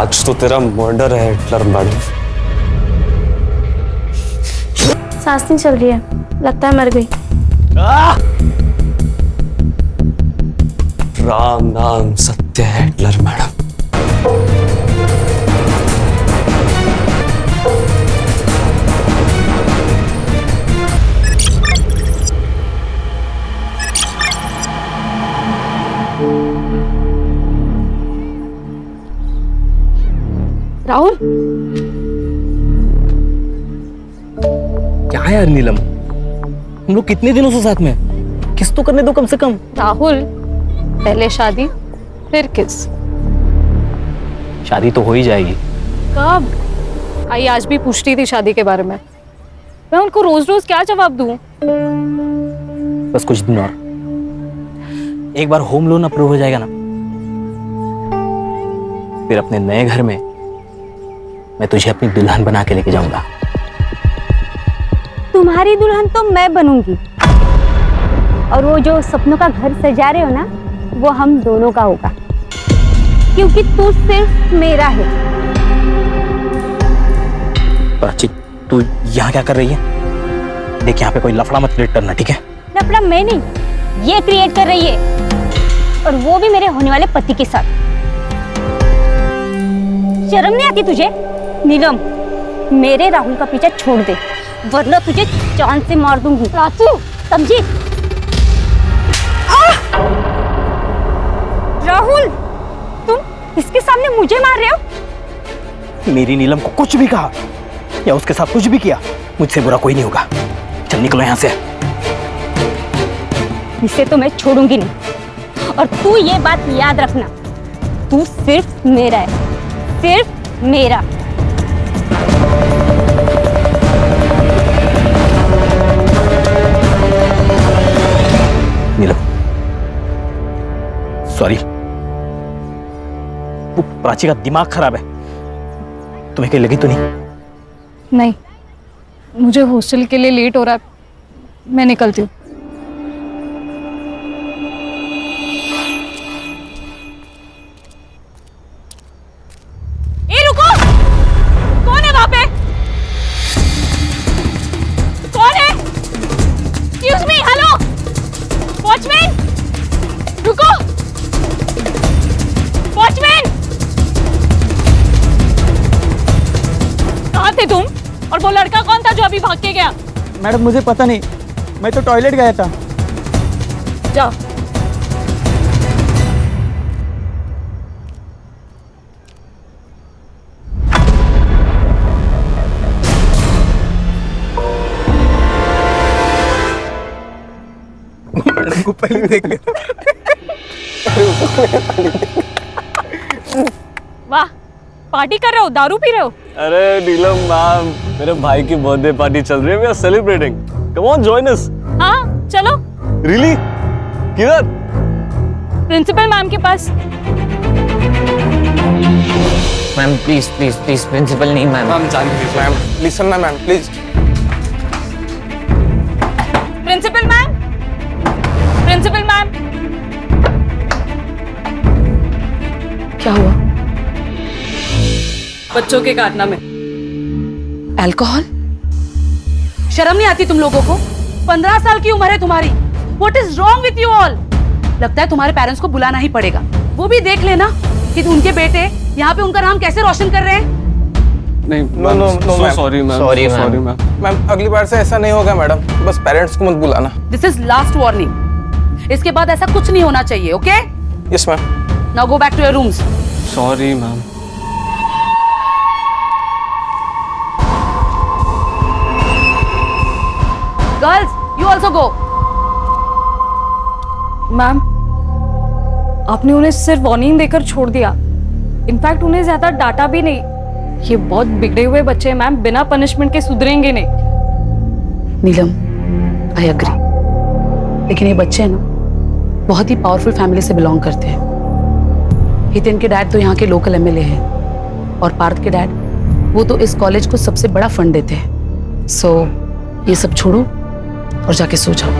आज तो तेरा मर्डर है हिटलर मैडम। सांस नहीं चल रही है, लगता है मर गई। राम नाम सत्य है हिटलर मैडम। राहुल, क्या है यार नीलम, हम लोग कितने दिनों से साथ में हैं? किस तो करने दो कम से कम। राहुल, पहले शादी फिर किस। शादी तो हो ही जाएगी। कब? आई आज भी पूछती थी शादी के बारे में। मैं उनको रोज रोज क्या जवाब दूं? बस कुछ दिन और, एक बार होम लोन अप्रूव हो जाएगा ना, फिर अपने नए घर में मैं तुझे अपनी दुल्हन बना के लेके जाऊंगा। तुम्हारी दुल्हन तो मैं बनूंगी, और वो जो सपनों का घर सजा रहे हो ना, वो हम दोनों का होगा, क्योंकि तू सिर्फ मेरा है। प्राची, तू यहाँ क्या कर रही है? देख, यहाँ पे कोई लफड़ा मत क्रिएट करना, ठीक है? लफड़ा मैं नहीं, ये क्रिएट कर रही है, और वो भी मेरे होने वाले पति के साथ। शर्म नहीं आती तुझे? नीलम, मेरे राहुल का पीछा छोड़ दे, वरना तुझे जान से मार दूंगी। प्राची, समझी? राहुल, तुम इसके सामने मुझे मार रहे हो? मेरी नीलम को कुछ भी कहा या उसके साथ कुछ भी किया, मुझसे बुरा कोई नहीं होगा। चल निकलो यहाँ से। इसे तो मैं छोड़ूंगी नहीं, और तू ये बात याद रखना, तू सिर्फ मेरा है, सिर्फ मेरा। नीलम, सॉरी, वो प्राची का दिमाग खराब है। तुम्हें कहीं लगी तो नहीं? नहीं, मुझे हॉस्टल के लिए लेट हो रहा है, मैं निकलती हूँ। तुम और वो लड़का कौन था जो अभी भाग के गया? मैडम मुझे पता नहीं, मैं तो टॉयलेट गया था। जाओ। मैडम को पहले देख ले। वाह, पार्टी कर रहे हो? दारू पी रहे हो? अरे नीलम मैम, मेरे भाई की बर्थडे पार्टी चल रही है, we are celebrating. Come on, join us. हाँ चलो। रियली? किधर? प्रिंसिपल मैम के पास। Ma'am please please please, principal नहीं मैम। मैम जान प्लीज, मैम लिसन ना ma'am please. Principal ma'am, principal ma'am. क्या हुआ? बच्चों के कारनामे। अल्कोहल? शर्म नहीं आती तुम लोगों को? 15 साल की उम्र है तुम्हारी। What is wrong with you all? लगता है तुम्हारे पेरेंट्स को बुलाना ही पड़ेगा। वो भी देख लेना कि उनके बेटे यहाँ पे उनका नाम कैसे रोशन कर रहे हैं। नहीं, no no no ma'am, sorry ma'am, Sorry, sorry ma'am. Ma'am. Ma'am अगली बार से ऐसा नहीं होगा मैडम, बस पेरेंट्स को मत बुलाना। This is last warning. इसके बाद ऐसा कुछ नहीं होना चाहिए, okay? Yes ma'am. Now go back to your rooms. Sorry ma'am. Girls, you also go. Ma'am, आपने उन्हें सिर्फ वार्निंग देकर छोड़ दिया। इनफैक्ट उन्हें ज्यादा डांटा भी नहीं। ये बहुत बिगड़े हुए बच्चे हैं मैम, बिना पनिशमेंट के सुधरेंगे नहीं। नीलम, आई एग्री, लेकिन ये बच्चे हैं ना, बहुत ही पावरफुल फैमिली से बिलोंग करते हैं। हितेन के डैड तो यहाँ के लोकल एमएलए हैं, और पार्थ के डैड, वो तो इस कॉलेज को सबसे बड़ा फंड देते हैं। सो ये सब छोड़ो और जाके सो जाओ।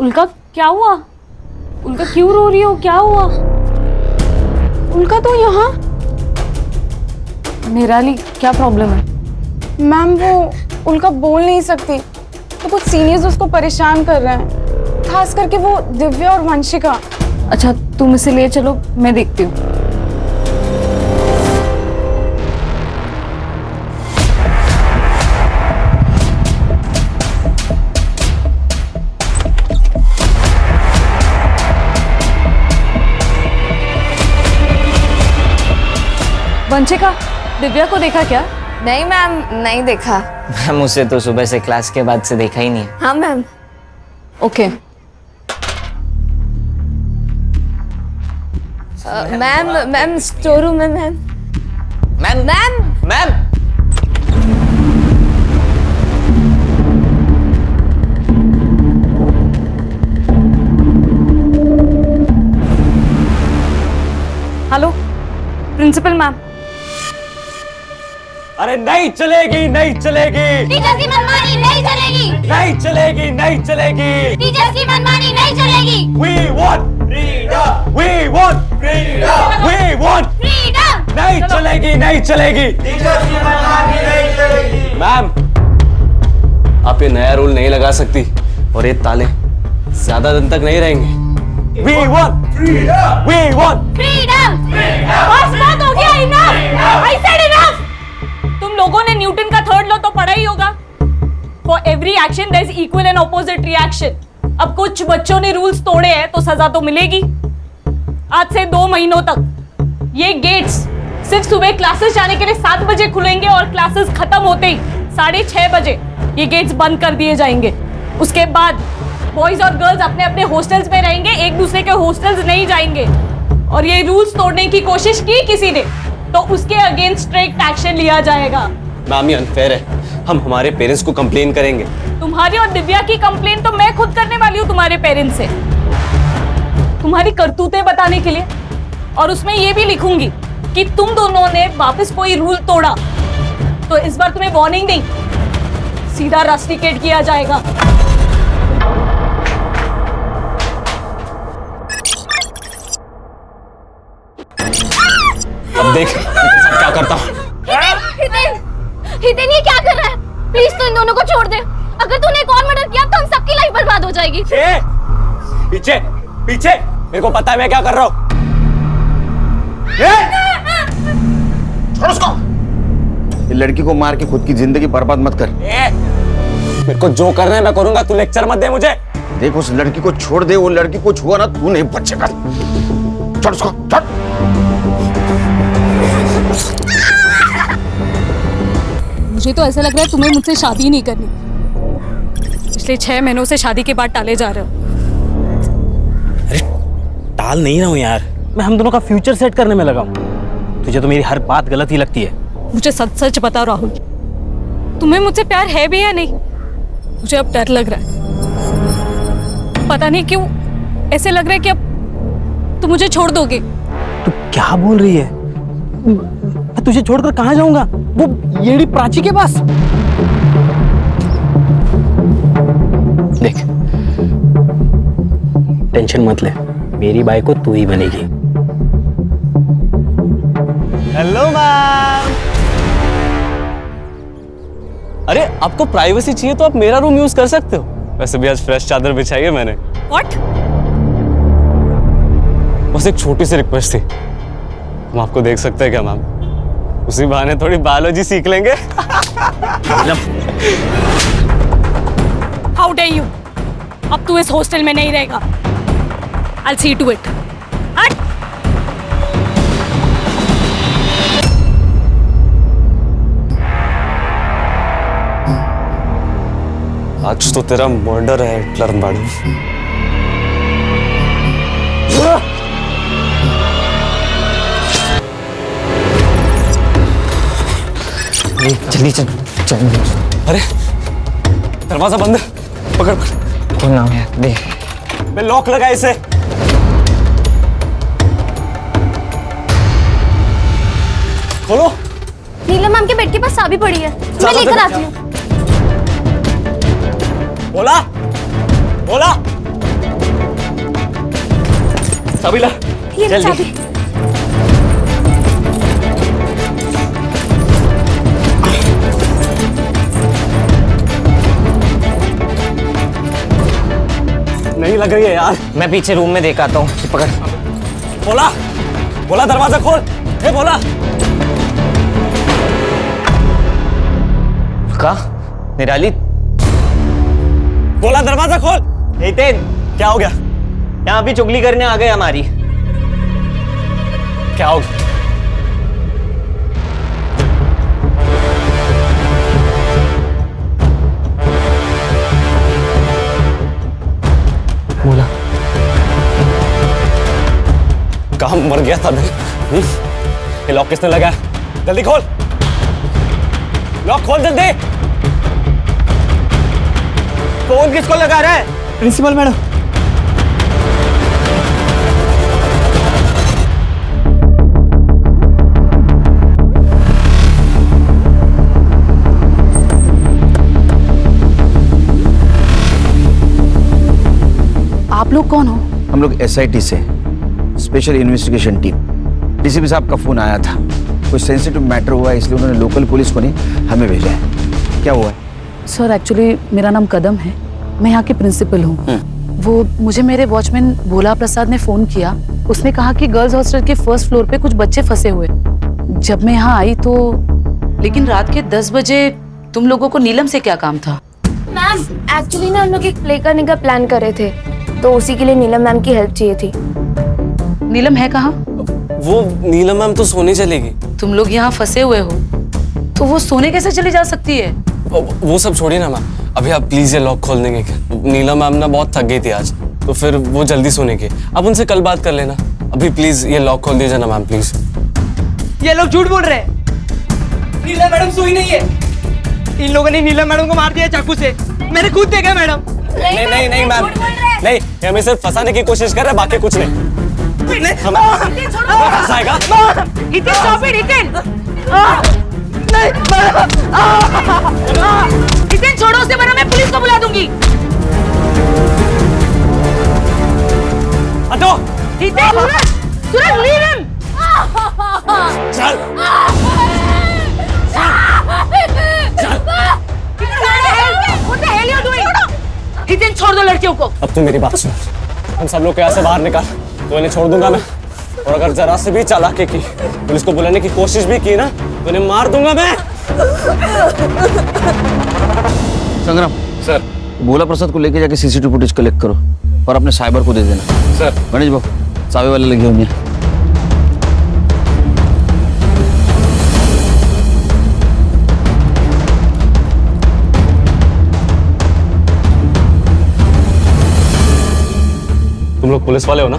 उल्का क्या हुआ? उल्का क्यों रो रही हो? क्या हुआ? उल्का तो यहाँ। निराली क्या प्रॉब्लम है? मैम वो उल्का बोल नहीं सकती, तो कुछ सीनियर्स उसको परेशान कर रहे हैं, खास करके वो दिव्या और वंशिका। अच्छा तुम इसे ले चलो, मैं देखती हूँ। वंशिका, दिव्या को देखा क्या? नहीं मैम, नहीं देखा। मैम उसे तो सुबह से क्लास के बाद से देखा ही नहीं है। हाँ ma'am. Okay. Ma'am store room में ma'am. Ma'am ma'am ma'am hello principal ma'am. अरे नहीं चलेगी, नहीं चलेगी, टीचर्स की मनमानी नहीं चलेगी। नहीं चलेगी, नहीं चलेगी। टीचर्स की मनमानी नहीं चलेगी। We want freedom. We want freedom. We want freedom. नहीं चलेगी, नहीं चलेगी। मैम, आप ये नया रूल नहीं लगा सकती और ये ताले ज्यादा दिन तक नहीं रहेंगे। We want freedom. We want freedom. बस बात हो गया, इनफ। I said enough। तुम लोगों ने न्यूटन का थर्ड लॉ तो पढ़ा ही होगा। For every action there is equal and opposite reaction. अब कुछ बच्चों ने रूल्स तोड़े हैं तो सजा तो मिलेगी। आज से 2 महीनों तक ये गेट्स सिर्फ सुबह क्लासेस जाने के लिए 7 बजे खुलेंगे और क्लासेस खत्म होते ही 6:30 बजे ये गेट्स बंद कर दिए जाएंगे। उसके बाद बॉयज और गर्ल्स अपने अपने हॉस्टल्स में रहेंगे, एक दूसरे के हॉस्टल्स नहीं जाएंगे। और ये रूल्स तोड़ने की कोशिश की किसी ने तो उसके अगेंस्ट स्ट्रिक्ट एक्शन लिया जाएगा। मैम ये अनफेयर है, हम हमारे पेरेंट्स को कंप्लेन करेंगे। तुम्हारी और दिव्या की कंप्लेन तो मैं खुद करने वाली हूँ तुम्हारे पेरेंट्स से, तुम्हारी करतूतें बताने के लिए। और उसमें ये भी लिखूंगी कि तुम दोनों ने वापस कोई रूल तोड़ा तो इस बार तुम्हें वार्निंग नहीं, सीधा रस्टिकेट किया जाएगा। अब देख क्या करता हूँ। हितेन ये क्या कर रहा है? प्लीज तू इन दोनों को छोड़ दे। अगर तूने एक और मर्डर किया तो हम सबकी लाइफ बर्बाद हो जाएगी। पीछे पीछे, मेरे को पता है मैं क्या कर रहा हूँ। छोड़ उसको। ये लड़की को मार के खुद की जिंदगी बर्बाद मत कर। मेरे को जो करना है मैं करूंगा, तू लेक्चर मत दे मुझे। देख उस लड़की को छोड़ दे, वो लड़की को छुआ ना तू नहीं बचेगा। छोड़ उसको, छोड़। मुझे तो ऐसा लग रहा है तुम्हें मुझसे शादी नहीं करनी। पिछले 6 महीनों से शादी के बाद टाले जा रहे हो। अरे टाल नहीं रहा हूँ यार, मैं हम दोनों का फ्यूचर सेट करने में लगा हूँ। तुझे तो मेरी हर बात गलत ही लगती है। मुझे सच सच बताओ राहुल, तुम्हें मुझसे प्यार है भी या नहीं? मुझे अब डर लग रहा है, पता नहीं क्यों ऐसे लग रहा है कि अब तुम मुझे छोड़ दोगे। तू क्या बोल रही है? मैं तुझे छोड़कर कहाँ जाऊंगा? वो येड़ी प्राची के पास। देख टेंशन मत ले, मेरी बाई को तू ही बनेगी। Hello ma'am. अरे आपको प्राइवेसी चाहिए तो आप मेरा रूम यूज कर सकते हो। वैसे भी आज फ्रेश चादर बिछाई है मैंने। What? बस एक छोटी सी रिक्वेस्ट थी, हम आपको देख सकते हैं क्या मैम? उसी बहाने थोड़ी बायोलॉजी सीख लेंगे। How dare you? अब तू इस हॉस्टल में नहीं रहेगा। I'll see to it. हट! आज तो तेरा मर्डर है हिटलर मैडम। जल्दी चल चल। अरे दरवाजा बंद है, पकड़ पकड़। खोलना है, देख। मैं लॉक लगा इसे। खोलो। नीलम मैम के बेड के पास चाबी पड़ी है, मैं लेकर आती हूँ। बोला बोला चाबी ला ये जल्दी। चाबी। नहीं लग रही है यार। मैं पीछे रूम में देख आता हूँ। पकड़। बोला बोला दरवाजा खोल। ए बोला। का निराली। बोला दरवाजा खोल। नितिन, क्या हो गया? यहाँ भी चुगली करने आ गए हमारी। क्या हो गया? बोला कहाँ मर गया था मैं? ये लॉक किसने लगाया? जल्दी खोल, लॉक खोल जल्दी। फोन किसको लगा रहा है? Principal madam. आप लोग कौन हो? हम लोग एसआईटी से, स्पेशल इन्वेस्टिगेशन टीम। डीसीपी साहब का फोन आया था, कोई सेंसिटिव मैटर हुआ है, इसलिए उन्होंने लोकल पुलिस को नहीं हमें भेजा है। क्या हुआ है? सर एक्चुअली मेरा नाम कदम है, मैं यहाँ की प्रिंसिपल हूँ। वो मुझे मेरे वॉचमैन भोला प्रसाद ने फोन किया। उसने कहा कि गर्ल्स हॉस्टल के फर्स्ट फ्लोर पे कुछ बच्चे फंसे हुए। जब मैं यहाँ आई तो लेकिन रात के 10 बजे तुम लोगों को नीलम से क्या काम था? मैम एक्चुअली ना हम लोग एक प्ले करने का प्लान कर रहे थे, तो उसी के लिए नीलम मैम की हेल्प चाहिए थी। नीलम है कहाँ? वो नीलम मैम तो सोने चलेगी। तुम लोग यहाँ फंसे हुए हो तो वो सोने कैसे चली जा सकती है? वो सब छोड़िए ना मैम, अभी आप प्लीज ये लॉक खोल देंगे क्या? नीलम मैम ना बहुत थक गई थी आज, तो फिर वो जल्दी सोने की। आप उनसे कल बात कर लेना। अभी प्लीज ये लॉक खोल दीजिए ना मैम, प्लीज। ये लोग झूठ बोल रहे हैं। नीलम मैडम सोई नहीं है। इन लोगों ने नीलम मैडम को मार दिया चाकू से। मैंने खुद देखा मैडम। नहीं नहीं नहीं मैम, नहीं, ये हमें सिर्फ फंसाने की कोशिश कर रहे हैं, बाकी कुछ नहीं। फंसाएगा? नितिन छोड़ो उसे, वरना मैं पुलिस को बुला दूंगी। हटो। चल। नितिन छोड़ दो लड़कियों को। अब तू मेरी बात सुन, हम सब लोग को यहाँ से बाहर निकाल, तो इन्हें छोड़ दूंगा मैं। और अगर जरा से भी चालाकी की, पुलिस को बुलाने की कोशिश भी की ना, तो इन्हें मार दूंगा मैं। संग्राम सर। भोला प्रसाद को लेके जाके सीसीटीवी फुटेज कलेक्ट करो और अपने साइबर को दे देना। सर। गणेश बाबू चाबी वाले लगे होंगे। तुम लोग पुलिस वाले हो ना?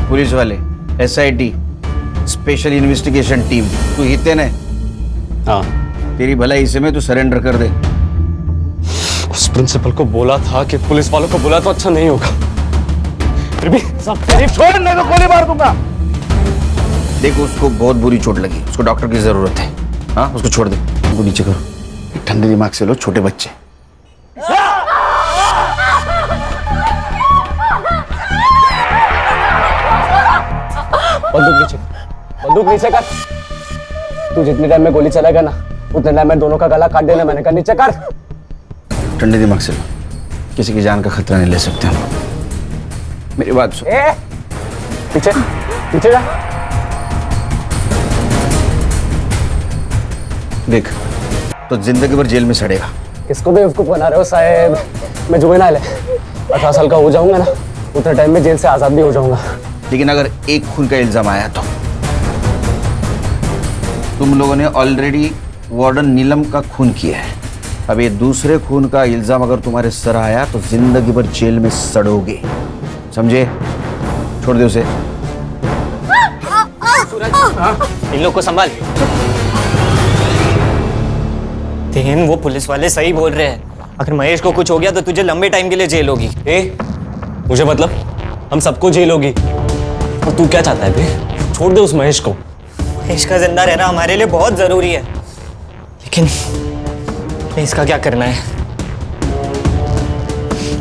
पुलिस वाले, एसआईटी, स्पेशल इन्वेस्टिगेशन टीम। तू हितेन है? हाँ। तेरी भलाई इसे में तू सरेंडर कर दे। उस प्रिंसिपल को बोला था कि पुलिस वालों को बुला तो अच्छा नहीं होगा, फिर भी सब तेरी छोड़, नहीं तो गोली मार दूंगा। देखो उसको बहुत बुरी चोट लगी, उसको डॉक्टर की जरूरत है। हाँ उसको छोड़ दे, उनको नीचे करो। ठंडे दिमाग से लो, छोटे बच्चे। बंदूक नीचे कर। तू जितने टाइम में गोली चलाएगा ना, उतने टाइम में दोनों का गला काट देना। मैंने कहा नीचे कर। ठंडे दिमाग से लो, किसी की जान का खतरा नहीं ले सकते हम। मेरी बात सुन। पीछे पीछे जा। देख तो जिंदगी भर जेल में सड़ेगा। किसको बेवकूफ बना रहे हो साहब? मैं जुवेनाइल है, 18 साल का हो जाऊंगा ना, उतने टाइम में जेल से आजाद भी हो जाऊंगा। लेकिन अगर एक खून का इल्जाम आया तो तुम लोगों ने ऑलरेडी वार्डन नीलम का खून किया है। अब ये दूसरे खून का इल्जाम अगर तुम्हारे सर आया तो जिंदगी भर जेल में सड़ोगे, समझे? छोड़ दे उसे। इन लोग को संभाल। तेन वो पुलिस वाले सही बोल रहे हैं। अगर महेश को कुछ हो गया तो तुझे लंबे टाइम के लिए जेल होगी। मुझे मतलब हम सबको जेल होगी। और तू क्या चाहता है बे? छोड़ दे उस महेश को। महेश का जिंदा रहना हमारे लिए बहुत जरूरी है, लेकिन इसका क्या करना है?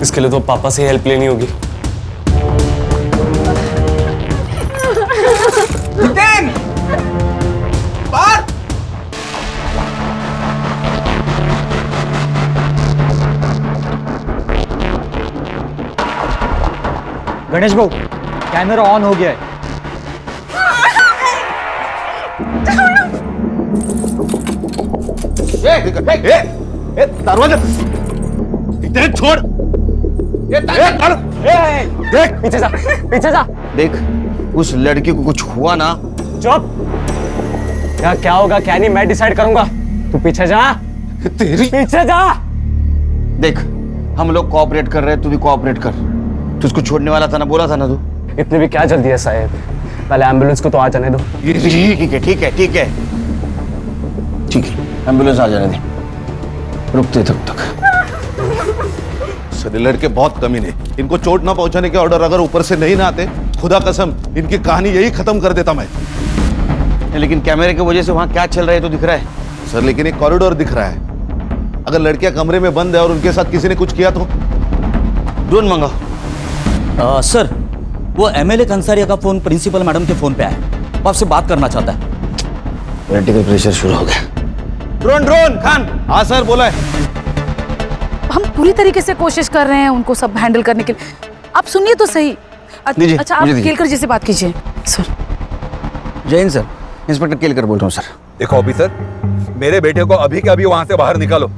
इसके लिए तो पापा से हेल्प लेनी होगी। गणेश भाऊ कैमरा ऑन हो गया है। दरवाजा इतने छोड़। देख पीछे जा, पीछे जा। देख, उस लड़की को कुछ हुआ ना, चुप। क्या होगा क्या नहीं मैं डिसाइड करूंगा, तू पीछे जा। तेरी पीछे जा। देख, हम लोग कोऑपरेट कर रहे हैं, तू भी कोऑपरेट कर। तू उसको छोड़ने वाला था ना, बोला था ना तू। इतनी भी क्या जल्दी है साहेब, पहले एम्बुलेंस को तो आ जाने दो। ठीक है ठीक है ठीक है ठीक है, एम्बुलेंस आ जाने दे, रुकते तक। सर लड़के बहुत कमीने, इनको चोट ना पहुंचाने के ऑर्डर अगर ऊपर से नहीं ना आते, खुदा कसम इनकी कहानी यही खत्म कर देता मैं। लेकिन कैमरे की वजह से वहां क्या चल रहा है तो दिख रहा है सर, लेकिन एक कॉरिडोर दिख रहा है। अगर लड़कियां कमरे में बंद है और उनके साथ किसी ने कुछ किया तो? ड्रोन मंगाओ। सर, वो एमएलए कंसारिया का फोन प्रिंसिपल मैडम के फोन पे है, वो आपसे बात करना चाहता है। पॉलिटिकल प्रेशर शुरू हो गया। Drone drone Khan. हाँ सर, बोला है। हम पूरी तरीके से कोशिश कर रहे हैं उनको सब हैंडल करने के लिए। आप सुनिए तो सही। अच्छा, आप केलकर जी से बात कीजिए। सर। जय हिंद सर, इंस्पेक्टर केलकर बोल रहा हूँ सर। देखो ऑफिसर, मेरे बेटे को अभी के अभी वहां से बाहर निकालो।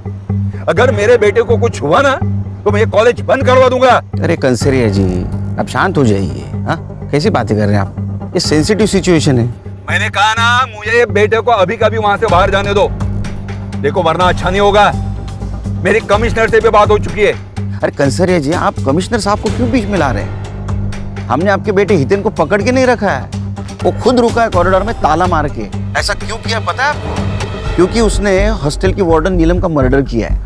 अगर मेरे बेटे को कुछ हुआ ना तो मैं ये कॉलेज बंद करवा दूंगा। अरे कंसरिया जी, आप शांत हो जाइए। हाँ, कैसी बातें कर रहे हैं आप? ये सेंसिटिव सिचुएशन है। मैंने कहा ना, मुझे बेटे को अभी कभी वहां से बाहर जाने दो। देखो वरना अच्छा नहीं होगा। मेरी कमिश्नर से भी बात हो चुकी है। अरे कंसरिया जी, आप कमिश्नर साहब को क्यों बीच में ला रहे हैं? हमने आपके बेटे हितेन को पकड़ के नहीं रखा है, वो खुद रुका है कॉरिडोर में ताला मार के। ऐसा क्यों किया पता है आपको? क्योंकि उसने हॉस्टल की वार्डन नीलम का मर्डर किया है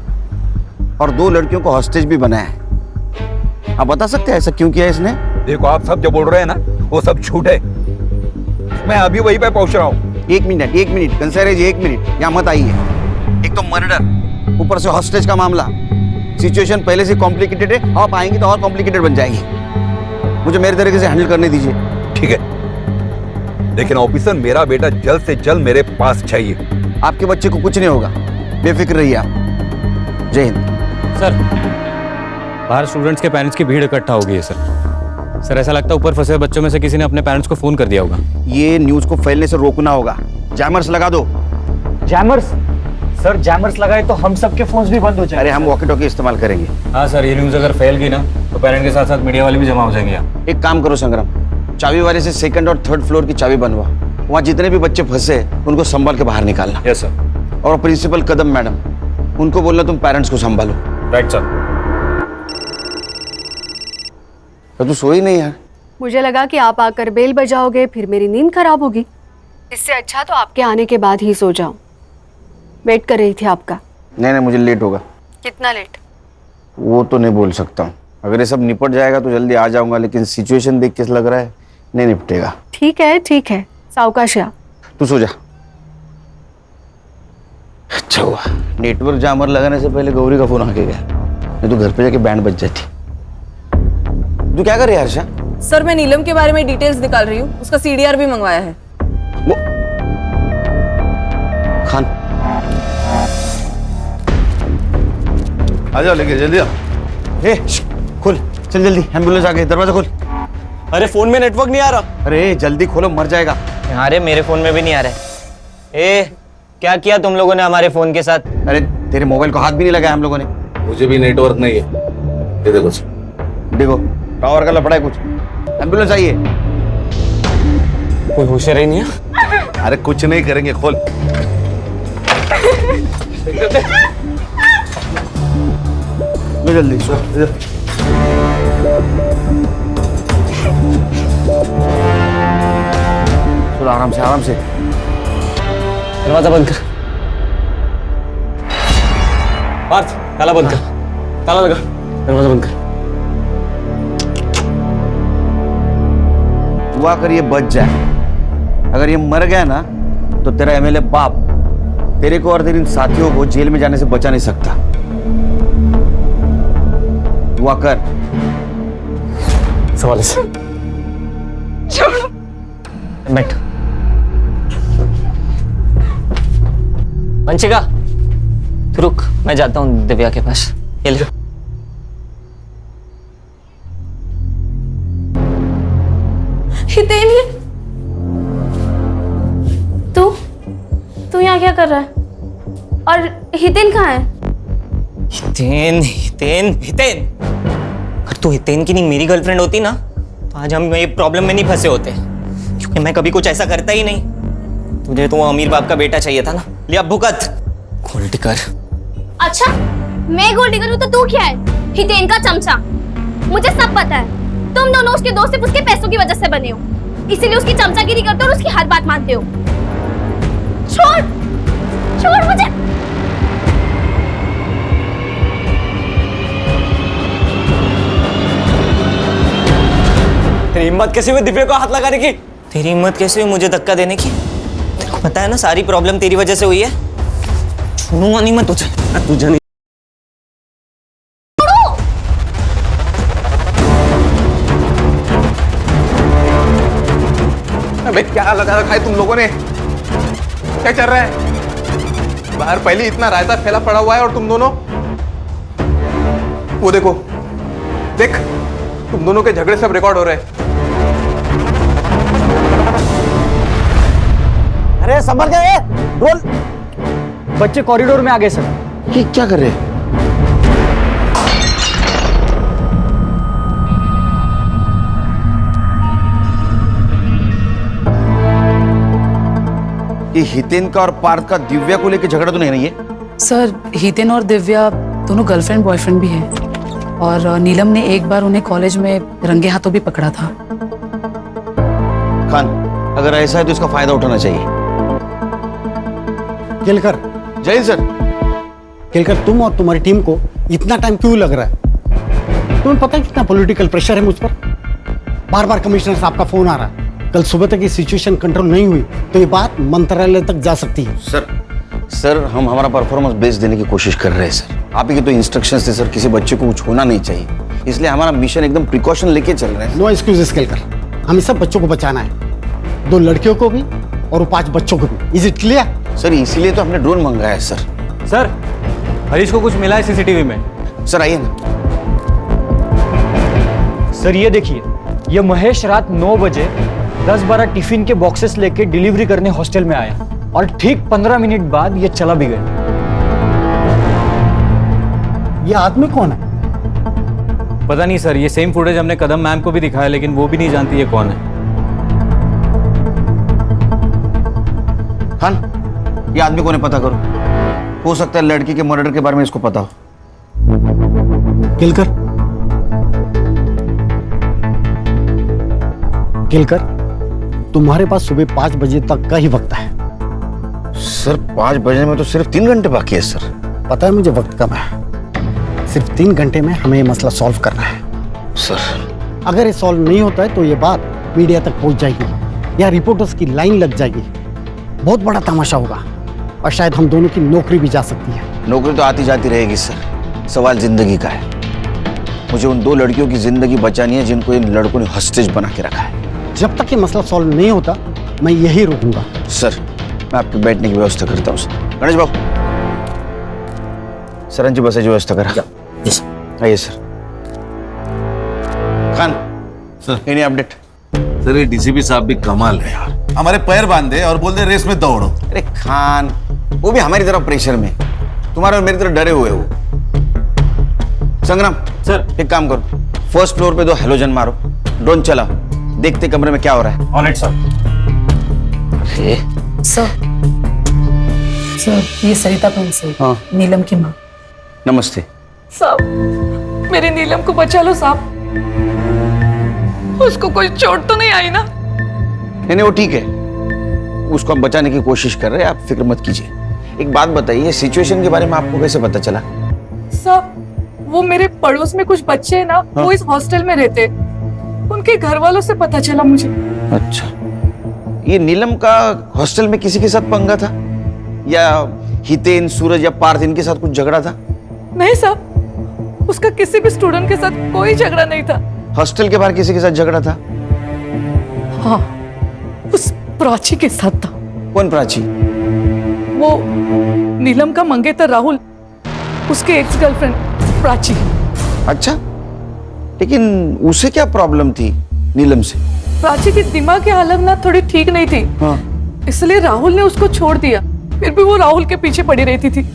और 2 लड़कियों को हॉस्टेज भी बनाया है। आप बता सकते हैं ऐसा क्यों किया इसने? देखो आप सब जो बोल रहे हैं ना, वो सब झूठ है। मैं अभी वहीं पे पहुंच रहा हूँ। एक मिनट कंसरिया जी, 1 मिनट यहाँ मत आइए। एक तो मर्डर, ऊपर से हॉस्टेज का मामला, सिचुएशन पहले से कॉम्प्लिकेटेड है। आप आएंगे तो और कॉम्प्लिकेटेड बन जाएगी। मुझे मेरे तरीके से हैंडल करने दीजिए। ठीक है, लेकिन ऑफिसर मेरा बेटा जल्द से जल्द मेरे पास चाहिए। आपके बच्चे को कुछ नहीं होगा, बेफिक्र रहिए आप। जय हिंद। सर, बाहर स्टूडेंट्स के पेरेंट्स की भीड़ इकट्ठा हो गई है सर। ऐसा लगता है ऊपर फंसे बच्चों में से किसी ने अपने पेरेंट्स को फोन कर दिया होगा। ये न्यूज को फैलने से रोकना होगा। जैमर्स लगा दो। जैमर्स? सर जैमर्स लगाए तो हम सबके फोन्स भी बंद हो जाएंगे। अरे हम वॉकी टॉकी इस्तेमाल करेंगे। हाँ सर, ये न्यूज अगर फैल गई ना तो पेरेंट के साथ साथ मीडिया वाले भी जमा हो जाएंगे यहाँ। एक काम करो संग्राम, चाबी वाले से 2nd और 3rd फ्लोर की चाबी बनवा। वहाँ जितने भी बच्चे फंसे उनको संभाल के बाहर निकालना। Yes sir. और प्रिंसिपल कदम मैडम, उनको बोलना तुम पेरेंट्स को संभालो। Right sir. तो तू सोई नहीं यार? मुझे लगा कि आप आकर बेल बजाओगे, फिर मेरी नींद खराब होगी। इससे अच्छा तो आपके आने के बाद ही सो जाऊं। वेट कर रही थी आपका। नहीं, मुझे लेट होगा। कितना लेट? वो तो नहीं बोल सकता हूँ। अगर ये सब निपट जाएगा तो जल्दी आ जाऊंगा, लेकिन सिचुएशन देख के लग रहा है नहीं निपटेगा। ठीक है, सावकाश आ। तू सो जा। अच्छा हुआ नेटवर्क जामर लगाने से पहले गौरी का फोन आके गया, नहीं तो घर पे जाके बैंड बज जाती। तू क्या कर रही है हर्षा? सर मैं नीलम के बारे में डिटेल्स निकाल रही हूँ, उसका CDR भी मंगवाया है। वो खान आ जाओ, लेके जल्दी आओ। खोल, चल जल्दी, एम्बुलेंस आ गई, दरवाजा खोल। अरे फोन में नेटवर्क नहीं आ रहा। अरे जल्दी खोलो, मर जाएगा। अरे मेरे फोन में भी नहीं आ रहा है। क्या किया तुम लोगों ने हमारे फोन के साथ? अरे तेरे मोबाइल को हाथ भी नहीं लगाया हम लोगों ने। मुझे भी नेटवर्क नहीं है। ये देखो टावर का लफड़ा है कुछ। एम्बुलेंस आइए। कोई होशियार ही नहीं है। अरे कुछ नहीं करेंगे, खोल। जल्दी आराम से। दरवाजा बंद कर। पार्थ, ताला बंद कर। ताला लगा, दरवाजा बंद कर। दुआ कर ये बच जाए। अगर ये मर गया ना तो तेरा एमएलए बाप तेरे को और तेरे इन साथियों को जेल में जाने से बचा नहीं सकता। दुआ कर। सवाल से बैठ। वंशिका, तू रुक, मैं जाता हूँ दिव्या के पास। ये ले। हितेन ये तू यहाँ क्या कर रहा है? और हितेन कहाँ है? हितेन हितेन हितेन, अगर तू हितेन की नहीं मेरी गर्लफ्रेंड होती ना तो आज हम ये प्रॉब्लम में नहीं फंसे होते, क्योंकि मैं कभी कुछ ऐसा करता ही नहीं। तुझे तो वो अमीर बाप का बेटा चाहिए था ना, ले अब भुगत। गोल्ड कर। अच्छा, मैं गोल्डी करूँ तो तू क्या है? हितेन का चमचा। मुझे सब पता है, तुम दोनों उसके दोस्त सिर्फ उसके पैसों की वजह से बने हो, इसीलिए उसकी चमचागिरी करते हो और उसकी हर बात मानते हो। छोड़ छोड़ मुझे। तेरी हिम्मत कैसे हुई दिव्या को हाथ लगाने की? तेरी हिम्मत कैसे हुई मुझे धक्का देने की? तेरे को पता है ना सारी प्रॉब्लम तेरी वजह से हुई है। छोड़ूंगा नहीं मैं तुझे, तुझे नहीं। अबे क्या लगा रखा है तुम लोगों ने? क्या चल रहा है बाहर? पहले इतना रायता फैला पड़ा हुआ है और तुम दोनों वो देखो, देख तुम दोनों के झगड़े सब रिकॉर्ड हो रहे हैं। अरे संभल गए, बोल। बच्चे कॉरिडोर में आ गए सर। ये क्या कर रहे हैं? ये हितेन का और पार्थ का दिव्या को लेकर झगड़ा तो नहीं है? सर, हितेन और दिव्या दोनों गर्लफ्रेंड बॉयफ्रेंड भी हैं और नीलम ने एक बार उन्हें कॉलेज में रंगे हाथों भी पकड़ा था। खान, अगर ऐसा है तो इसका फायदा उठाना चाहिए। केलकर। जय सर। केलकर, तुम और तुम्हारी टीम को इतना टाइम क्यों लग रहा है? तुम्हें पता है कितना पॉलिटिकल प्रेशर है मुझ पर? बार बार कमिश्नर साहब का फोन आ रहा है। कल सुबह तक ये सिचुएशन कंट्रोल नहीं हुई तो ये बात मंत्रालय तक जा सकती है। सर हम हमारा परफॉर्मेंस बेस देने की कोशिश कर रहे हैं सर। आप ही के तो इंस्ट्रक्शंस थे सर, किसी बच्चे को कुछ होना नहीं चाहिए, इसलिए हमारा मिशन एकदम प्रिकॉशन लेके चल रहे हैं। नो एक्सक्यूजेस केलकर, हमें सब बच्चों को बचाना है, 2 लड़कियों को भी और 5 बच्चों को भी। Is it clear? सर इसीलिए तो हमने ड्रोन मंगाया है सर। सर, हरीश को कुछ मिला है सीसीटीवी में। सर आइए ना। सर ये देखिए, ये महेश रात 9 बजे 10-12 टिफिन के बॉक्सेस लेके डिलीवरी करने हॉस्टल में आया और ठीक 15 मिनट बाद ये चला भी गया। ये आदमी कौन है? पता नहीं सर, ये सेम फुटेज हमने कदम मैम को भी दिखाया लेकिन वो भी नहीं जानती ये कौन है। खान, ये आदमी कौन है पता करो, हो सकता है लड़की के मर्डर के बारे में इसको पता हो। केलकर, केलकर, तुम्हारे पास सुबह 5 बजे तक का ही वक्त है। सर 5 बजे में तो सिर्फ 3 घंटे बाकी है सर। पता है मुझे वक्त कम है, सिर्फ 3 घंटे में हमें ये मसला सॉल्व करना है। सर अगर ये सॉल्व नहीं होता है तो ये बात मीडिया तक पहुंच जाएगी या रिपोर्टर्स की लाइन लग जाएगी, बहुत बड़ा तमाशा होगा और शायद हम दोनों की नौकरी भी जा सकती है। नौकरी तो आती जाती रहेगी सर, सवाल जिंदगी का है। मुझे उन 2 लड़कियों की जिंदगी बचानी है जिनको इन लड़कों ने हॉस्टेज बना के रखा है। जब तक ये मसला सॉल्व नहीं होता मैं यही रुकूंगा। सर मैं आपके बैठने की व्यवस्था करता हूँ। गणेश बाबू, सर जी बस की व्यवस्था करा। आइए sir. Khan sir, any update? Sir ये डीसीपी साहब भी कमाल है यार, हमारे पैर बांधे और बोल दे रेस में दौड़ो। अरे खान, वो भी हमारी तरफ प्रेशर में, तुम्हारे और मेरी तरफ डरे हुए वो। संग्राम सर, एक काम करो, फर्स्ट फ्लोर पे 2 हेलोजन मारो, ड्रोन चलाओ, देखते कमरे में क्या हो रहा है। Alright sir. सर, ये सरिता प्रिंसिपल, हाँ। नीलम की माँ। नमस्ते। साहब, मेरे नीलम को बचा लो साहब, उसको कोई चोट तो नहीं आई ना? नहीं वो ठीक है, उसको हम बचाने की कोशिश कर रहे हैं, आप फिक्र मत कीजिए। एक बात बताइए, सिचुएशन के बारे में आपको कैसे पता चला? साहब, वो मेरे पड़ोस में कुछ बच्चे हैं ना, हाँ? वो इस हॉस्टल में रहते, उनके घर वालों से पता चला मुझे। अच्छा, ये नीलम का हॉस्टल में किसी के साथ पंगा था या हितेन, सूरज या पार्थ इनके साथ कुछ झगड़ा था? नहीं साहब, उसका किसी भी स्टूडेंट के साथ कोई झगड़ा नहीं था। हॉस्टल के बाहर किसी के साथ झगड़ा था? हाँ, उस प्राची के साथ था। कौन प्राची? वो नीलम का मंगेतर राहुल, उसके एक्स गर्लफ्रेंड प्राची। अच्छा, लेकिन उसे क्या प्रॉब्लम थी नीलम से? प्राची की दिमाग की हालत ना थोड़ी ठीक नहीं थी। इसलिए राहुल ने उसको छोड़ दिया। फिर भी वो राहुल के पीछे पड़ी रहती थी।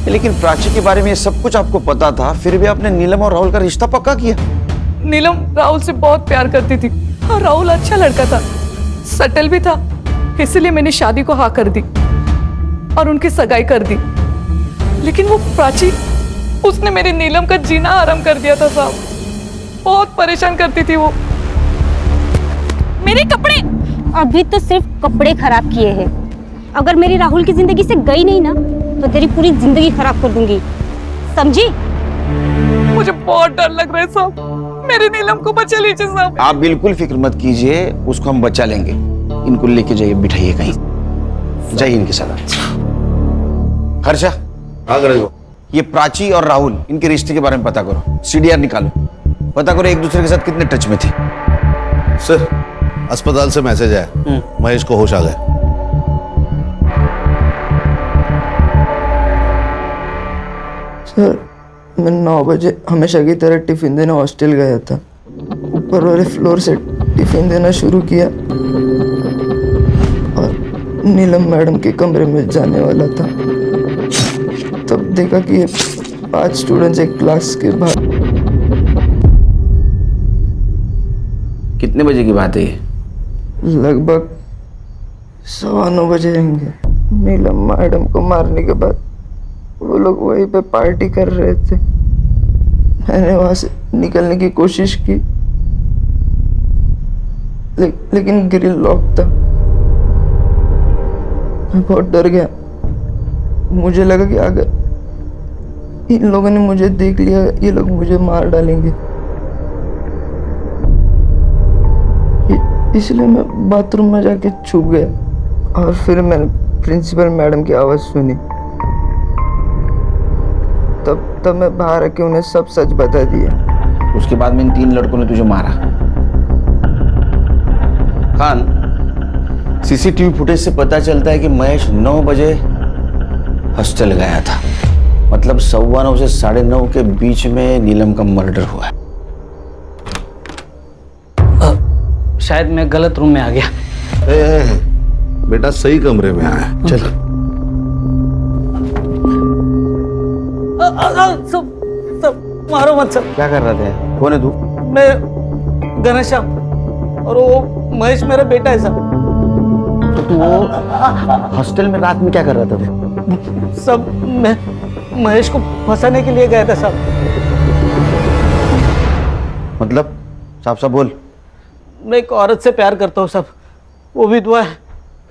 लेकिन प्राची के बारे में ये सब कुछ आपको पता था, फिर भी आपने नीलम और राहुल का रिश्ता पक्का किया। नीलम राहुल से बहुत प्यार करती थी और राहुल अच्छा लड़का था, सटल भी था। इसलिए मैंने शादी को हाँ कर दी और उनकी सगाई कर दी। लेकिन वो प्राची, उसने मेरी नीलम का जीना आराम कर दिया था साहब। बहुत परेशान करती थी वो। मेरे कपड़े अभी तो सिर्फ कपड़े खराब किए हैं। अगर मेरी राहुल की जिंदगी से गई नहीं ना तो तेरी पूरी जिंदगी खराब कर दूंगी, समझी? मुझे बहुत डर लग रहा है साहब। मेरी नीलम को बचा लीजिए साहब। आप बिल्कुल फिक्र मत कीजिए, उसको हम बचा लेंगे। इनको लेके जाइए, बिठाइए कहीं, जाइए इनके साथ। हर्षा, ये प्राची और राहुल, इनके रिश्ते के बारे में पता करो। सीडीआर निकालो, पता करो एक दूसरे के साथ कितने टच में थे। सर, अस्पताल से मैसेज आया, महेश को होश आ गया। सर, मैं 9 बजे हमेशा की तरह टिफिन देने हॉस्टल गया था। ऊपर वाले फ्लोर से टिफिन देना शुरू किया और नीलम मैडम के कमरे में जाने वाला था। तब देखा कि ये 5 स्टूडेंट्स एक क्लास के बाहर। कितने बजे की बात है ये? लगभग 9:15 बजे होंगे। नीलम मैडम को मारने के बाद वो लोग वहीं पे पार्टी कर रहे थे। मैंने वहां से निकलने की कोशिश की, लेकिन ग्रिल लॉक था। मैं बहुत डर गया। मुझे लगा कि अगर इन लोगों ने मुझे देख लिया, ये लोग मुझे मार डालेंगे। इसलिए मैं बाथरूम में जाके छुप गया और फिर मैंने प्रिंसिपल मैडम की आवाज़ सुनी। तब मैं बाहर आके उन्हें सब सच बता दिया। उसके बाद में इन 3 लड़कों ने तुझे मारा। खान, सीसीटीवी फुटेज से पता चलता है कि महेश 9 बजे हॉस्टल गया था। मतलब 9:15 से 9:30 के बीच में नीलम का मर्डर हुआ है। शायद मैं गलत रूम में आ गया। बेटा सही कमरे में आया, चल। सब मारो मत सब। क्या कर रहे थे? कौन है तू? मैं घनश्याम और वो महेश मेरा बेटा है साहब। तो तू वो हॉस्टल में रात में क्या कर रहा था तू? सब मैं महेश को फंसाने के लिए गया था साहब। मतलब साफ साफ बोल। मैं एक औरत से प्यार करता हूँ साहब, वो विधवा है,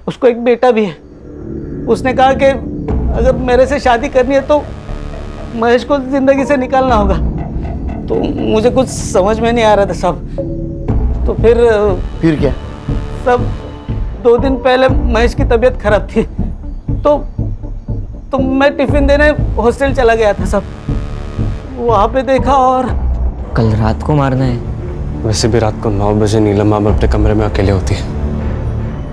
उसको एक बेटा भी है। उसने कहा कि अगर मेरे से शादी करनी है तो महेश को जिंदगी से निकालना होगा। तो मुझे कुछ समझ में नहीं आ रहा था साहब। तो फिर क्या? सब 2 दिन पहले महेश की तबीयत खराब थी, तो मैं टिफिन देने हॉस्टल चला गया था साहब। वहाँ पे देखा और कल रात को मारना है। वैसे भी रात को 9 बजे नीलम मैम अपने कमरे में अकेले होती है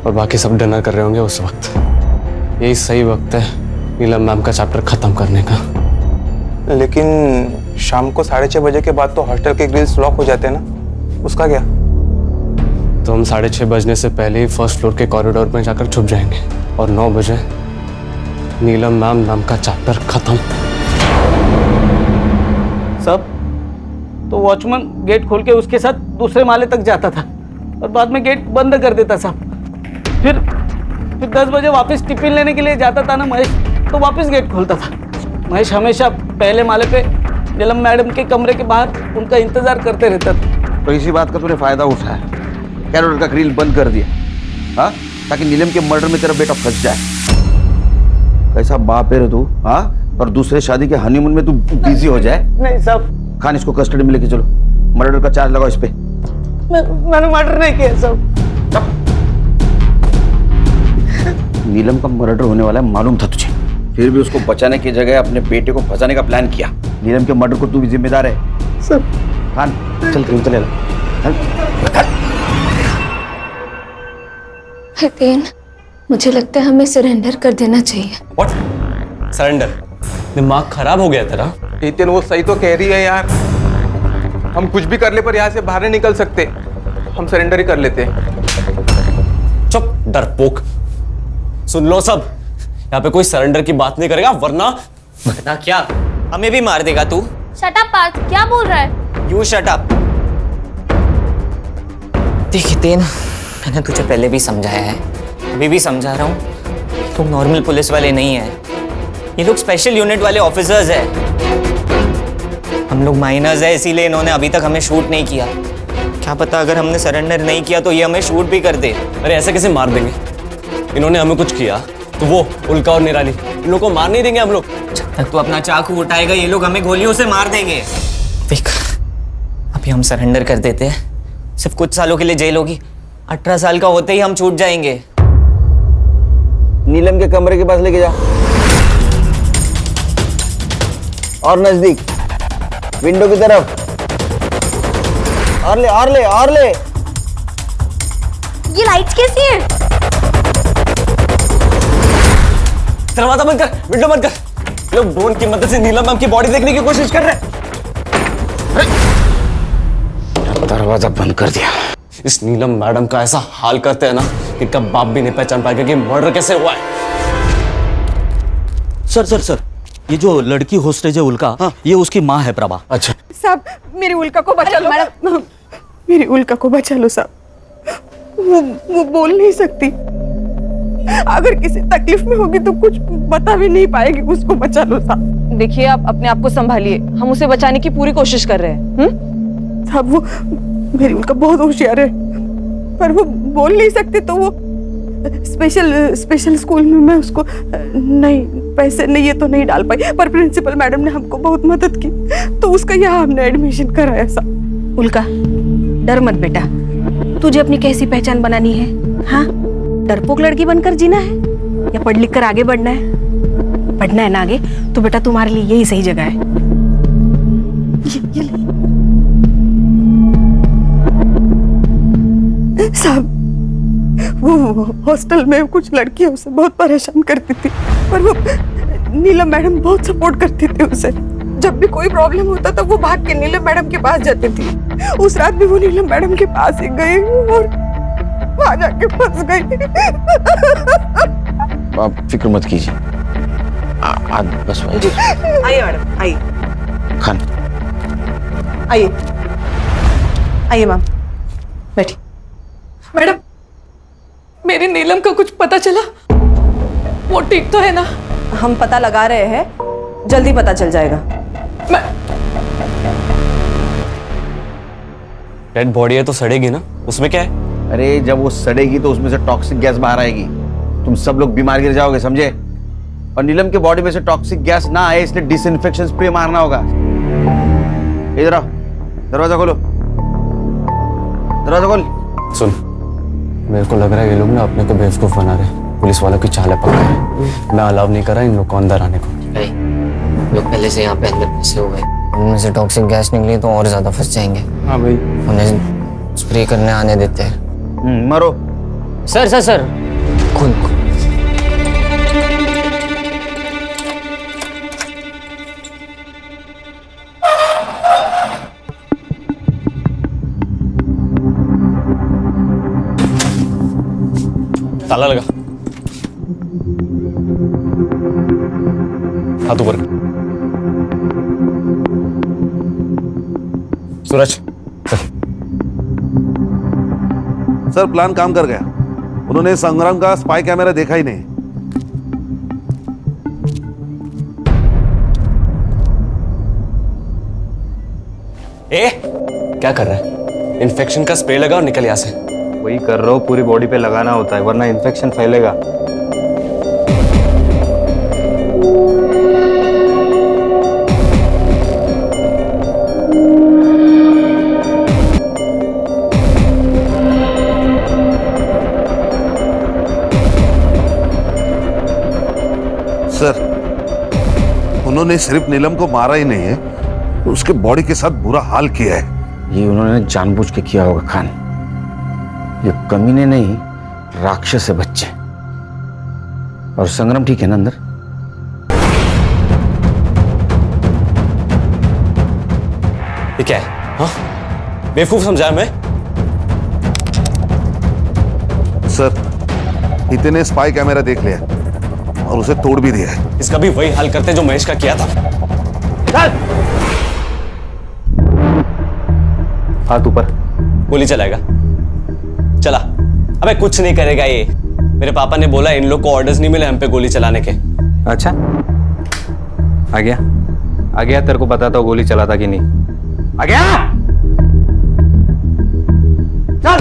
और बाकी सब डिनर कर रहे होंगे उस वक्त। यही सही वक्त है नीलम मैम का चैप्टर खत्म करने का। लेकिन शाम को 6:30 बजे के बाद तो हॉस्टल के ग्रिल्स लॉक हो जाते हैं ना, उसका क्या? तो हम 6:30 बजने से पहले ही फर्स्ट फ्लोर के कॉरिडोर में जाकर छुप जाएंगे और 9 बजे नीलम मैम नाम का चैप्टर खत्म। सब तो वॉचमैन गेट खोल के उसके साथ दूसरे माले तक जाता था और बाद में गेट बंद कर देता साहब। फिर 10 बजे वापस टिफिन लेने के लिए जाता था ना महेश, तो वापस गेट खोलता था। महेश हमेशा पहले माले पे नीलम मैडम के कमरे के बाहर उनका इंतजार करते रहता था। तो इसी बात का तूने फायदा उठाया, कैरोटर का ग्रिल बंद कर दिया, हाँ, ताकि नीलम के मर्डर में तेरा बेटा फंस जाए। कैसा बाप है रे तू, हाँ? और दूसरे शादी के हनीमून में तू बिजी हो जाए। नहीं साहब। खान, इसको कस्टडी में लेके चलो, मर्डर का चार्ज लगाओ इस पे। मैंने मर्डर नहीं किया साहब। नीलम का मर्डर होने वाला है मालूम था तुझे, फिर भी उसको बचाने की जगह अपने बेटे को फंसाने का प्लान किया। नीलम के मर्डर को तू भी जिम्मेदार है सर। खान चल, चले हितेन, मुझे लगता है हमें सरेंडर कर देना चाहिए। What? सरेंडर? दिमाग खराब हो गया तेरा? हितेन वो सही तो कह रही है यार, हम कुछ भी कर ले पर यहाँ से बाहर नहीं निकल सकते। हम सरेंडर ही कर लेते हैं। चुप डरपोक। सुन लो सब, यहाँ पे कोई सरेंडर की बात नहीं करेगा वरना क्या हमें भी मार देगा तू? शट अप पार्थ, क्या बोल रहा है? You shut up. देख हितेन, मैंने तुझे पहले भी समझाया है, अभी भी समझा रहा हूँ, तुम नॉर्मल पुलिस वाले नहीं है, ये लोग स्पेशल यूनिट वाले ऑफिसर्स हैं। हम लोग माइनर्स है, इसीलिए इन्होंने अभी तक हमें शूट नहीं किया। क्या पता अगर हमने सरेंडर नहीं किया तो ये हमें शूट भी कर दे। अरे ऐसे कैसे मार देंगे? इन्होंने हमें कुछ किया तो वो उल्का और निराली, इन लोगों को मार नहीं देंगे हम लोग। जब तक तू अपना चाकू उठाएगा ये लोग हमें गोलियों से मार देंगे। देख, अभी हम सरेंडर कर देते हैं, सिर्फ कुछ सालों के लिए जेल होगी, 18 साल का होते ही हम छूट जाएंगे। नीलम के कमरे के पास लेके जा, और नजदीक विंडो की तरफ, और ले और ले और ले। ये लाइट्स कैसी है? दरवाजा बंद कर, विंडो बंद कर। लोग ड्रोन की मदद से नीलम मैम की बॉडी देखने की कोशिश कर रहे हैं। दरवाजा बंद कर दिया। इस नीलम मैडम का ऐसा हाल करते हैं ना कि कब बाप भी नहीं पहचान पाएगा कि मर्डर कैसे हुआ है। सर सर सर, ये जो लड़की होस्टेज है उल्का, हाँ, ये उसकी माँ है प्रभा। अच्छा साहब, मेरी उल्का को बचा लो मैडम, मेरी उल्का को बचा लो साहब, वो बोल नहीं सकती, अगर किसी तकलीफ में होगी तो कुछ बता भी नहीं पाएगी, उसको बचा लो साहब। देखिए आप अपने आप को संभालिए, हम उसे बचाने की पूरी कोशिश कर रहे हैं। साहब वो मेरी उल्का बहुत होशियार है, पर वो बोल नहीं सकती, तो वो स्पेशल स्कूल में मैं उसको नहीं पैसे नहीं ये तो नहीं डाल पाई, पर प्रिंसिपल मैडम ने हमको बहुत मदद की, तो उसका यहाँ हमने एडमिशन कराया साहब। उल्का, डर मत बेटा, तुझे अपनी कैसी पहचान बनानी है? हाँ, डरपोक लड़की बनकर जीना है या पढ़ लिख कर आगे बढ़ना है? पढ़ना है ना आगे, तो बेटा तुम्हारे लिए यही सही जगह है। साहब वो हॉस्टल में कुछ लड़कियां उसे बहुत परेशान करती थी, पर वो नीलम मैडम बहुत सपोर्ट करती थी उसे। जब भी कोई प्रॉब्लम होता था वो भाग के नीलम मैडम के पास जाती थी। उस रात भी वो नीलम मैडम के पास ही गई और वहां जाके फंस गई। आप फिक्र मत कीजिए, बस आइए मैडम, आइए। खान आइए आइए मैम, बैठी। मैडम, मेरी नीलम का कुछ पता चला? वो ठीक तो है ना? हम पता लगा रहे हैं, जल्दी पता चल जाएगा। डेड बॉडी है तो सड़ेगी ना, उसमें क्या है? अरे जब वो सड़ेगी तो उसमें से टॉक्सिक गैस बाहर आएगी, तुम सब लोग बीमार गिर जाओगे, समझे? और नीलम के बॉडी में से टॉक्सिक गैस ना आए इसलिए डिसइंफेक्शन स्प्रे मारना होगा। इधर आओ, दरवाजा खोलो, दरवाजा खोल। सुन, मेरे को लग रहा है ये लोग ना अपने को बेवकूफ बना रहे हैं, पुलिस वालों की चालें पकड़ रहे हैं। मैं अलाउ नहीं कर रहा इन लोग को अंदर आने को। लोग पहले से यहाँ पे अंदर फंसे हुए, उनमें से टॉक्सिक गैस निकली तो और ज्यादा फंस जाएंगे। हाँ भाई, उन्हें स्प्रे करने आने देते हैं। मरो। सर सर सर, खून ताला लगा, हाथ ऊपर। सूरज सर, प्लान काम कर गया, उन्होंने संग्राम का स्पाई कैमरा देखा ही नहीं। ए, क्या कर रहा है? इन्फेक्शन का स्प्रे लगा और निकल यहाँ से। वही कर रहा हूँ, पूरी बॉडी पे लगाना होता है वरना इन्फेक्शन फैलेगा। सर, उन्होंने सिर्फ नीलम को मारा ही नहीं है, उसके बॉडी के साथ बुरा हाल किया है। ये उन्होंने जानबूझ के किया होगा खान, ये कमीने नहीं राक्षस है बच्चे। और संग्राम ठीक है ना अंदर? ये क्या है? हाँ, बेवकूफ समझा मैं? सर हितेन ने स्पाई कैमरा देख लिया और उसे तोड़ भी दिया है। इसका भी वही हाल करते जो महेश का किया था। चल हाथ ऊपर। गोली चलाएगा? चला। अबे कुछ नहीं करेगा ये। मेरे पापा ने बोला इन लोग को ऑर्डर्स नहीं मिले हम पे गोली चलाने के। अच्छा आ गया तेरे को बताता हूँ गोली चलाता कि नहीं। आ गया। चल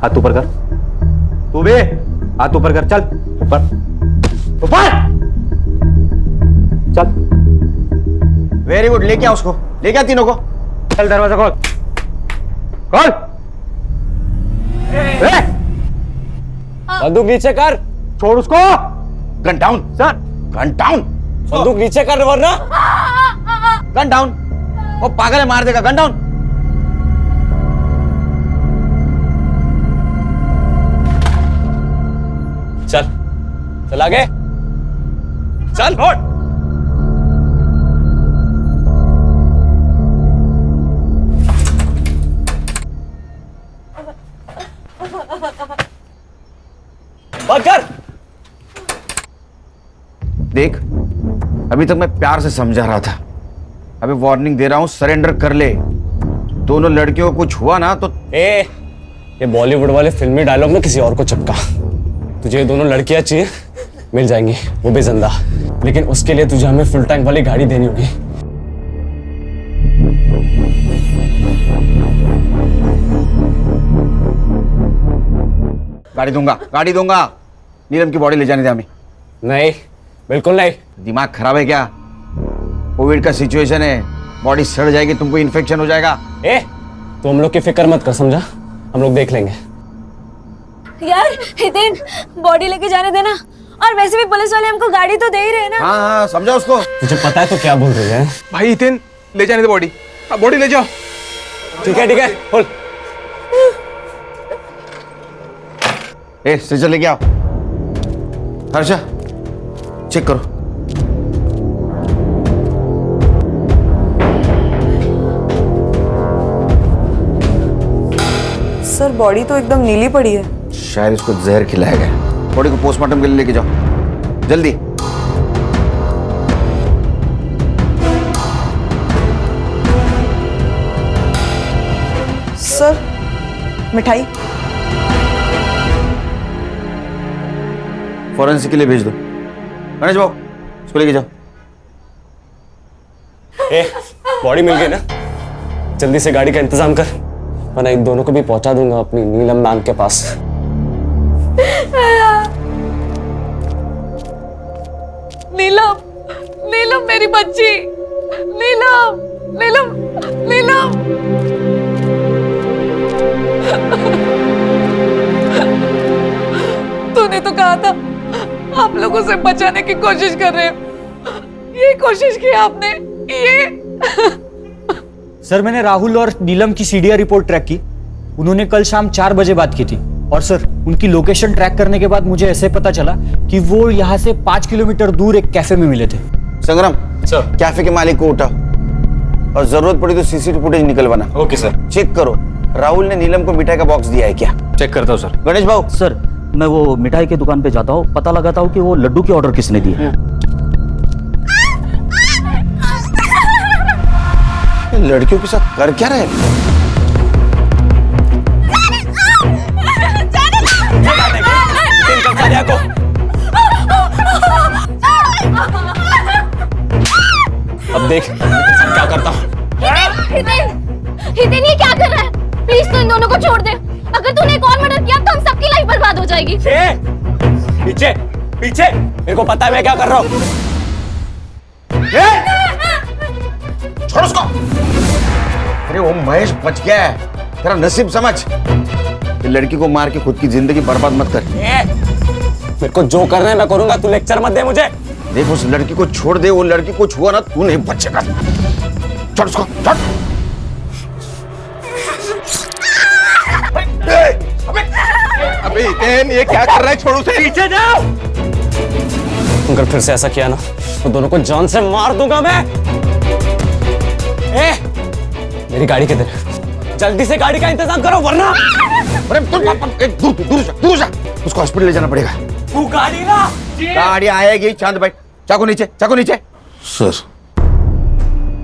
हाथ ऊपर कर। तू भी हाथ ऊपर कर। चल ऊपर ऊपर चल। वेरी गुड, लेके आ उसको, लेके आ तीनों को। चल दरवाजा खोल खोल। बंदूक नीचे कर। छोड़ उसको। Gun down sir. Gun down. बंदूक नीचे कर वरना। Gun down. वो पागल है, मार देगा। Gun down. चल चल आगे चल। बंद कर। देख, अभी तक मैं प्यार से समझा रहा था, अभी वार्निंग दे रहा हूं, सरेंडर कर ले। दोनों लड़कियों को कुछ हुआ ना तो ये बॉलीवुड वाले फिल्मी डायलॉग में किसी और को चिपका। तुझे ये दोनों लड़कियां चाहिए, मिल जाएंगी, वो भी जिंदा। लेकिन उसके लिए तुझे हमें फुल टैंक वाली गाड़ी देनी होगी। गाड़ी दूंगा। नीलम की बॉडी ले जाने दे हमें। नहीं, बिल्कुल नहीं। दिमाग खराब है क्या? कोविड का सिचुएशन है, बॉडी सड़ जाएगी, तुमको इन्फेक्शन हो जाएगा। तो हम लोग की फिक्र मत कर, समझा? हम लोग देख लेंगे। यार हितेन, बॉडी लेके जाने देना। और वैसे भी पुलिस वाले हमको गाड़ी तो दे ही रहे हैं ना। हाँ, समझा उसको। तुझे पता है तो क्या बोल रही है? भाई हितेन, ले जाने दे बॉडी। बॉडी ले जाओ। ठीक है बोल। स्ट्रेचर लेके आओ। हर्षा, चेक करो। सर बॉडी तो एकदम नीली पड़ी है। शायद इसको जहर खिलाया गया। बॉडी को पोस्टमार्टम के लिए लेके जाओ जल्दी। सर मिठाई फॉरेंसिक के लिए भेज दो। गणेश बाबू, इसको लेके जाओ। बॉडी मिल गई ना? जल्दी से गाड़ी का इंतजाम कर, वरना इन दोनों को भी पहुंचा दूंगा अपनी नीलम मैम के पास। नीलम, नीलम मेरी बच्ची। नीलम, नीलम, नीलम। तूने तो कहा था आप लोगों से बचाने की कोशिश कर रहे हो। ये कोशिश की आपने, ये। सर मैंने राहुल और नीलम की सीडीआर रिपोर्ट ट्रैक की। उन्होंने कल शाम 4 बजे बात की थी। और सर उनकी लोकेशन ट्रैक करने के बाद मुझे ऐसे पता चला कि वो यहाँ से 5 किलोमीटर दूर एक कैफे में मिले थे। संग्राम सर, कैफे के मालिक को उठाओ और जरूरत पड़ी तो सीसीटीवी फुटेज निकलवाना। Okay sir. चेक करो राहुल ने नीलम को मिठाई का बॉक्स दिया है क्या? चेक करता हूँ सर। गणेश भाऊ, सर मैं वो मिठाई की दुकान पे जाता हूँ, पता लगाता हूँ कि वो लड्डू की ऑर्डर किसने दी है। लड़कियों के साथ कर क्या रहे? अब देख क्या करता हूँ। हितेन ये क्या कर रहा है? प्लीज तो इन दोनों को छोड़ दे। अगर तूने एक और मर्डर किया तो हम सबकी लाइफ बर्बाद हो जाएगी। पीछे पीछे, मेरे को पता है मैं क्या कर रहा हूँ। छोड़ उसको। अरे वो महेश बच गया है, तेरा नसीब समझ। ये लड़की को मार के खुद की जिंदगी बर्बाद मत कर। मेरे को जो करना है मैं करूंगा, तू लेक्चर मत दे मुझे। देख उस लड़की को छोड़ दे, वो लड़की को छुआ ना तू नहीं बचेगा। छोड़ उसको, छोड़। अबे हितेन, ये क्या कर रहा है? छोड़ उसे। पीछे जाओ। अगर फिर से ऐसा किया ना तो दोनों को जान से मार दूंगा मैं। मेरी गाड़ी किधर है? जल्दी से गाड़ी का इंतजाम करो वरना। अरे दूर जा, उसको हॉस्पिटल ले जाना पड़ेगा। तू गाड़ी ना गाड़ी आएगी। चांद भाई चाकू नीचे, चाकू नीचे। सर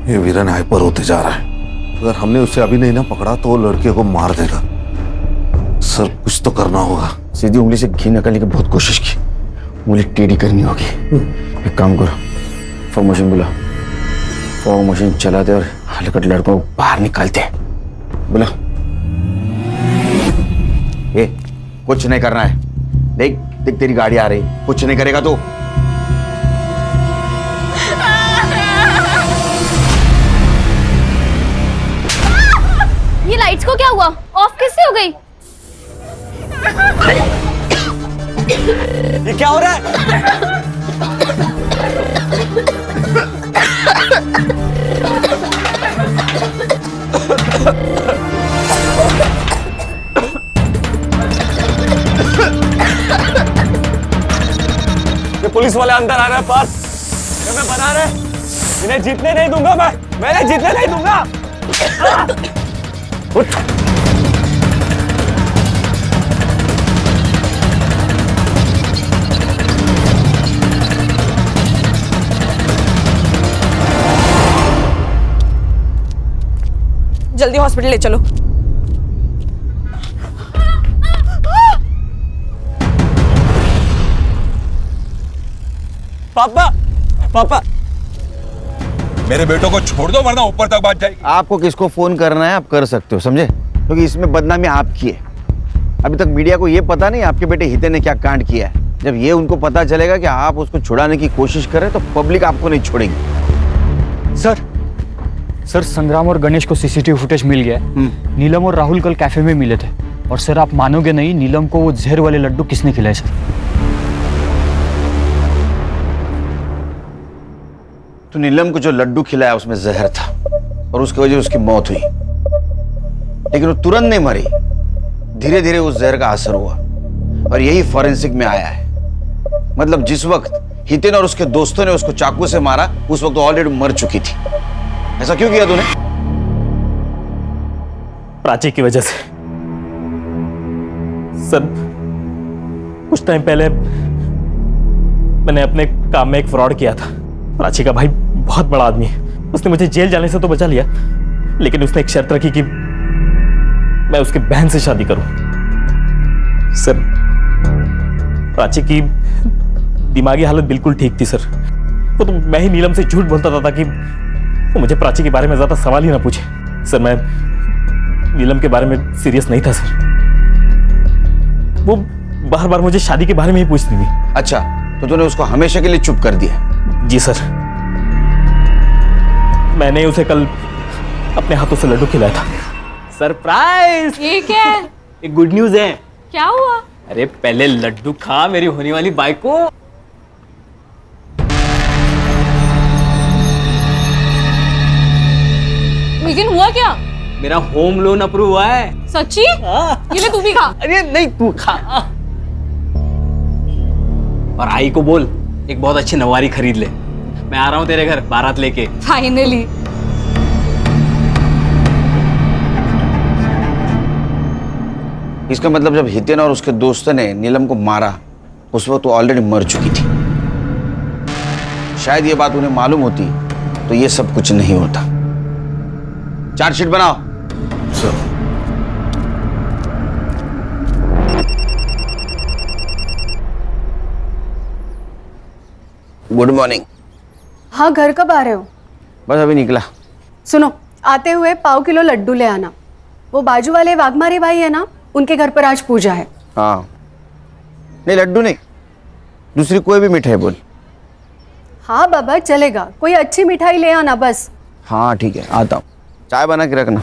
ये वीरन हाइपर होते जा रहा है, अगर हमने उसे अभी नहीं ना पकड़ा तो वो लड़के को मार देगा। सर कुछ तो करना होगा। सीधी उंगली से घी निकालने की बहुत कोशिश की, उंगली टेढ़ी करनी होगी। एक काम करो, फॉग मशीन बुला, फॉग मशीन चलाते और हलकट लड़कों को बाहर निकालते। बुला। ए, कुछ नहीं करना है। देख देख तेरी गाड़ी आ रही, कुछ नहीं करेगा तो। ये लाइट्स को क्या हुआ? ऑफ कैसे हो गई? ये क्या हो रहा है? ये पुलिस वाले अंदर आ रहे हैं पास। मैं बना रहे, इन्हें जीतने नहीं दूंगा। मैंने जीतने नहीं दूंगा। उठ। जल्दी हॉस्पिटल ले चलो। पापा पापा मेरे बेटों को छोड़ दो वरना ऊपर तक बात जाएगी। आपको किसको फोन करना है आप कर सकते हो, समझे? क्योंकि इसमें बदनामी आपकी है। अभी तक मीडिया को ये पता नहीं आपके बेटे हितेन ने क्या कांड किया है। जब ये उनको पता चलेगा कि आप उसको छुड़ाने की कोशिश कर रहे हैं तो पब्लिक आपको नहीं छोड़ेगी। सर संग्राम और गणेश को सीसीटीवी फुटेज मिल गया है। नीलम और राहुल कल कैफे में मिले थे और सर आप मानोगे नहीं, नीलम को वो जहर वाले लड्डू किसने खिलाए सर? तो नीलम को जो लड्डू खिलाया उसमें जहर था और उसकी वजह से उसकी मौत हुई, लेकिन वो तुरंत नहीं मरी। धीरे धीरे उस जहर का असर हुआ और यही फॉरेंसिक में आया है। मतलब जिस वक्त हितेन और उसके दोस्तों ने उसको चाकू से मारा उस वक्त वो ऑलरेडी मर चुकी थी। ऐसा क्यों किया तूने? प्राची की वजह से। सर कुछ टाइम पहले मैंने अपने काम में एक फ्रॉड किया था। प्राची का भाई बहुत बड़ा आदमी है, उसने मुझे जेल जाने से तो बचा लिया, लेकिन उसने एक शर्त रखी कि मैं उसकी बहन से शादी करूं। सर प्राची की दिमागी हालत बिल्कुल ठीक थी सर। वो तो मैं ही नीलम से झूठ बोलता था कि वो मुझे प्राची के बारे में ज्यादा सवाल ही ना पूछे। सर मैं नीलम के बारे में सीरियस नहीं था सर। वो बार बार मुझे शादी के बारे में ही पूछती थी। अच्छा, तो तूने उसको हमेशा के लिए चुप कर दिया? जी सर, मैंने उसे कल अपने हाथों से लड्डू खिलाया था। सरप्राइज! ये क्या है? एक गुड न्यूज है। क्या हुआ? अरे पहले लड्डू खा मेरी होने वाली बाइक को। मीजिन हुआ क्या? मेरा होम लोन अप्रूव हुआ है। सच्ची? ये ले तू भी खा। अरे नहीं तू खा। और आई को बोल एक बहुत अच्छी नवारी खरीद ले। मैं आ रहा हूँ तेरे घर बारात लेके। फाइनली। इसका मतलब जब हितेन और उसके दोस्तों ने नीलम को मारा उस वक्त वो ऑलरेडी मर चुकी थी। शायद ये बात उन्हें मालूम होती तो ये सब कुछ नहीं होता। चार्जशीट बनाओ। Sir good morning. हाँ, घर कब आ रहे हो? बस अभी निकला। सुनो, आते हुए 1.5 किलो लड्डू ले आना। वो बाजू वाले वाघमारे भाई है ना, उनके घर पर आज पूजा है। हाँ नहीं, लड्डू नहीं, दूसरी कोई भी मिठाई बोल। हाँ बाबा चलेगा, कोई अच्छी मिठाई ले आना बस। हाँ ठीक है, आता हूँ। चाय बना के रखना।